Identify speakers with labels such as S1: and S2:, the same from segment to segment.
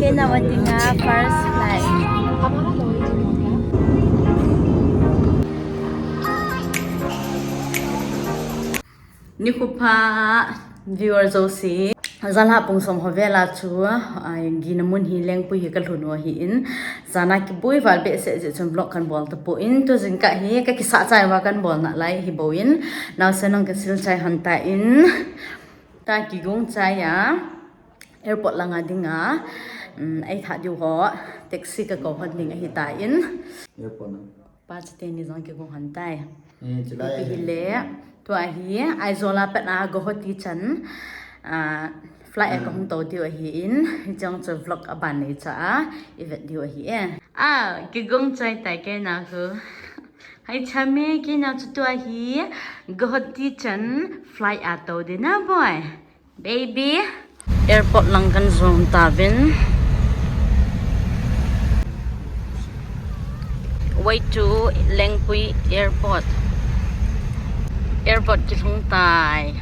S1: okay na wati nga first flight. Ni ko pa viewers osi zalha pung som hovela chu ai ginamun hileng pu hi kalhun wa hi in zana ki boi wal be se chum block kan bol to po in to jing ka hi ka ki sa chai wa kan bol na lai hi boin now senong ka sil chai hanta in ta ki gong chai ya airport langa dinga ai tha diu ho taxi ka ko hot ning hi ta in
S2: airport na
S1: pa chate ni zong ki gong hantai
S2: chilai
S1: hi le tuahi Aizawl pat na Guwahati chen flight kahung to diu hi in jong chu vlog aban nei cha event diu hi ki gong chai tai ke na hu hai chame ke na chu tuahi Guwahati chen flight atou de na boy baby airport lang kan zone tavin way to Lengpui airport ki thung tai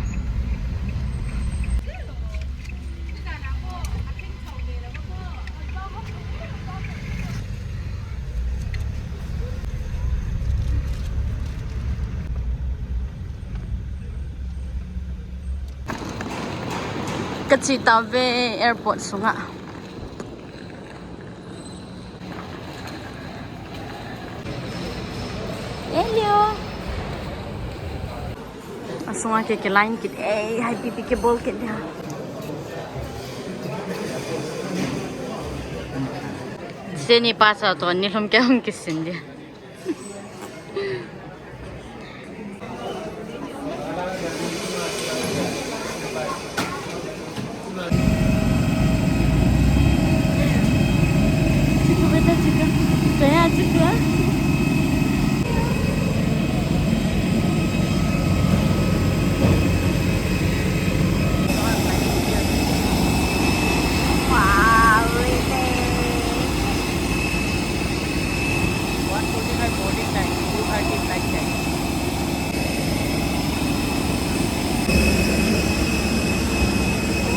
S1: Kachita ve airport sunga hello sunga ke line kit hai pipi ke bol kit dia seni pasa to ni lom ke hum kisin dia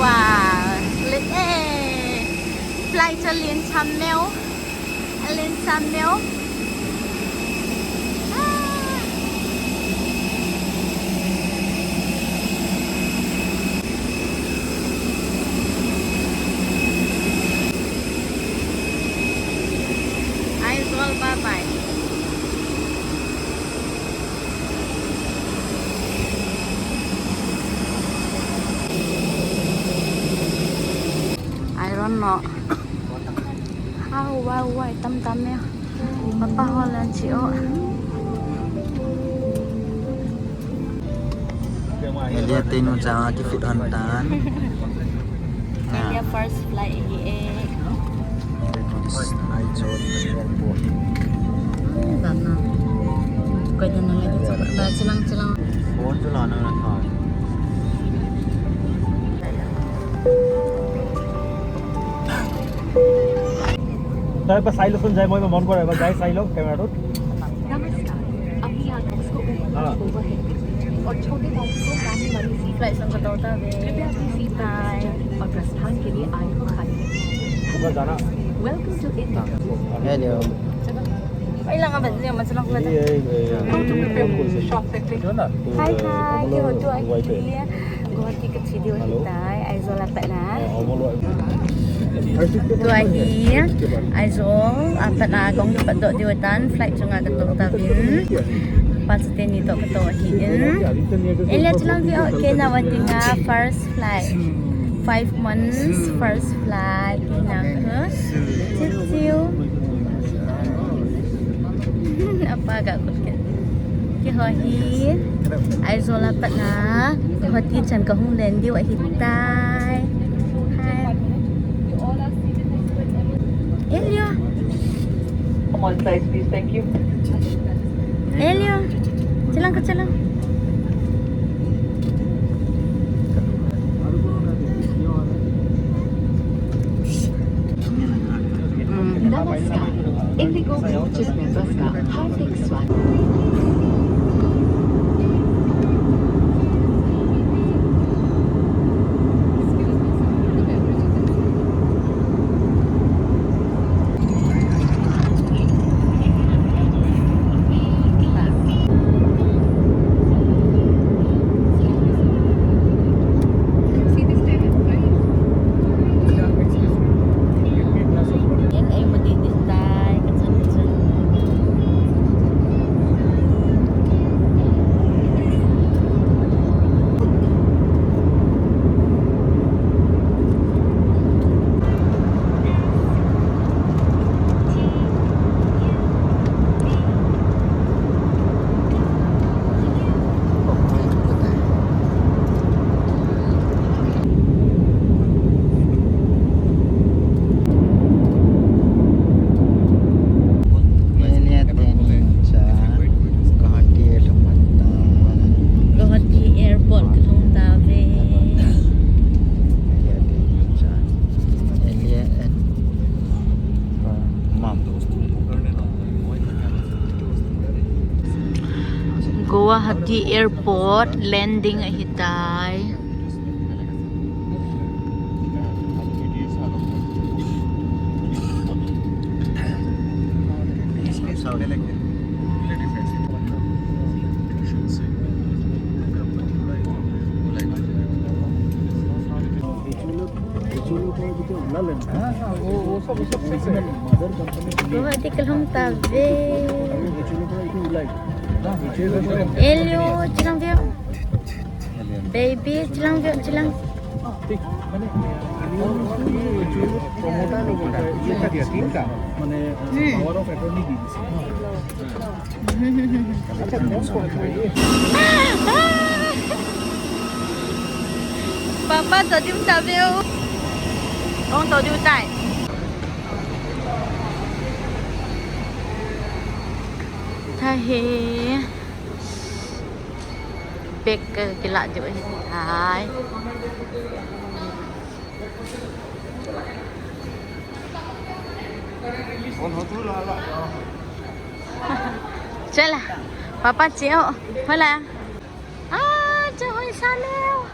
S1: wow lịch flight cho liên trăm mèo lên trăm mèo Aizawl bye bye I don't know how wow tam ya papa holan chio
S2: Elia tenu cha ki fit hantan
S1: India first flight
S2: Aizawl airport
S1: Bana koi dan lagi coba ba chilang
S2: phone chalana na tha
S3: तर बस silo सुन जाए म मन परे बस जाए silo camera तो
S4: नमस्कार अभी आप इसको ओवरहेड और छोटे बॉक्स को पानी वाली seat
S1: flight sang katota ve
S4: कृपया अपनी सीट पर और प्रस्थान के लिए आय को खाली
S3: पूरा जाना
S4: welcome to India
S2: hello
S1: ai lang aban niya masalang ko
S4: shop sector
S1: hi ki hotu ai Guwahati ke video hitai Aizawl apat na tuahi Aizawl apat na gong dapat dok diutan flight chunga ketok tabin pasute ni tok ketok hin elia chilang vi okay na wati nga first flight 5 months first flight na ke chiu apa agak kulit ki hohi Aizawl apat na Guwahati chen kahung len diu hitai Elio
S4: One size please, thank you.
S1: Elio chilang ke chilang
S4: नमस्कार Indigo blue chip members का हार्दिक स्वागत
S1: Guwahati Airport landing ahitay. Guwahati kalhung tabe. Hello, chilang view. Baby, chilang view, chilang. Papa, tổ điểm tàu view. Con tổ điểm tại. Tuahi bek kila juga hai. Chela, papa chịu, thôi là. Trời ơi sao mèo,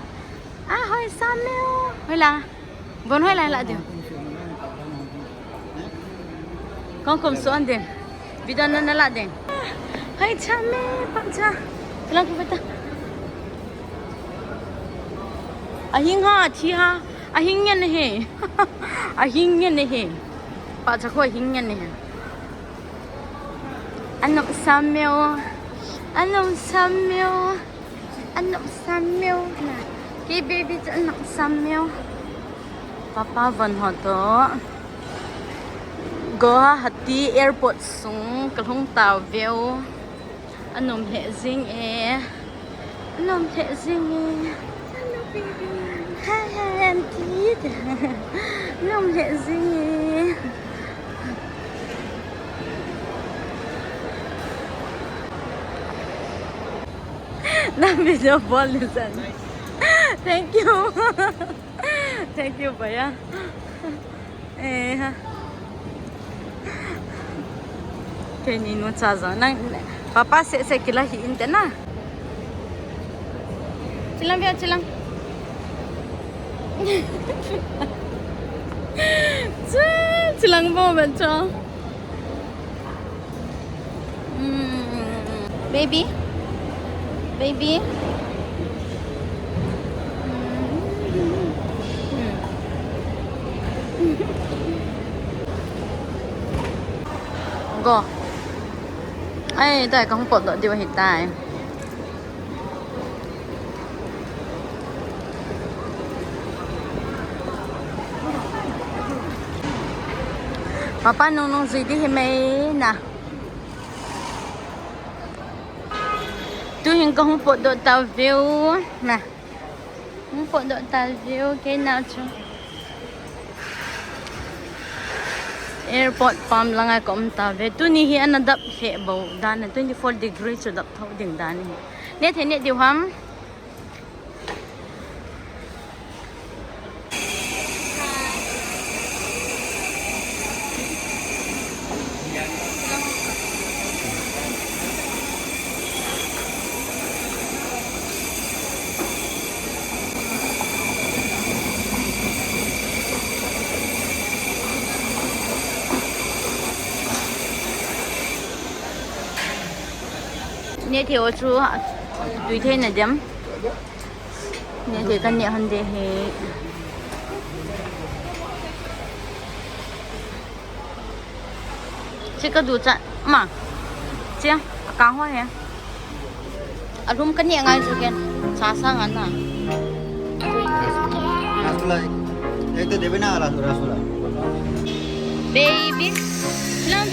S1: hơi sao mèo, thôi là, vốn hơi lại được. Con không xuống đi, video nó lại đi. Hai cha mẹ, bạn cha, lang cái betta. Ahin ha, chi ha, ahin nhân này, ahin nhân này, bạn cha có ahin nhân này. Anh Samuel, anh Samuel, anh Samuel nè, cái baby cho anh Samuel. Papa vẫn hỏi đó. Guwahati Airport sung kalhung tàu view. Anom hệ dinh e, anom hệ dinh e. Hello baby. Hi auntie. Anom hệ dinh e. Na video ball lisan. Thank you. Thank you baya. Cái nhìn nó cha rồi, nang papa sẽ kila hiin thế na. Chilang biar chilang. Chilang bao bên cho. Baby, baby. Go. Ai tại con bột độ điều hiện tại. Papa nung gì đi mấy nè. Tôi hiện con bột độ tàu view nè. Con bột độ tàu view cái nào chứ. Airport farm lang ay kom ta ve tu ni hi an dap he bo dan 24 degrees so dap thau ding dan ni ne the ne diu ham nè thì ở chỗ tùy thế này điểm nè thì cái nhẹ hơn để hè chỉ có đủ chặn mà chứ càng hoa hè ở room cái nhẹ ngay rồi kìa xa sang anh à
S2: Rasula, itu dia benar lah Rasula.
S1: baby lang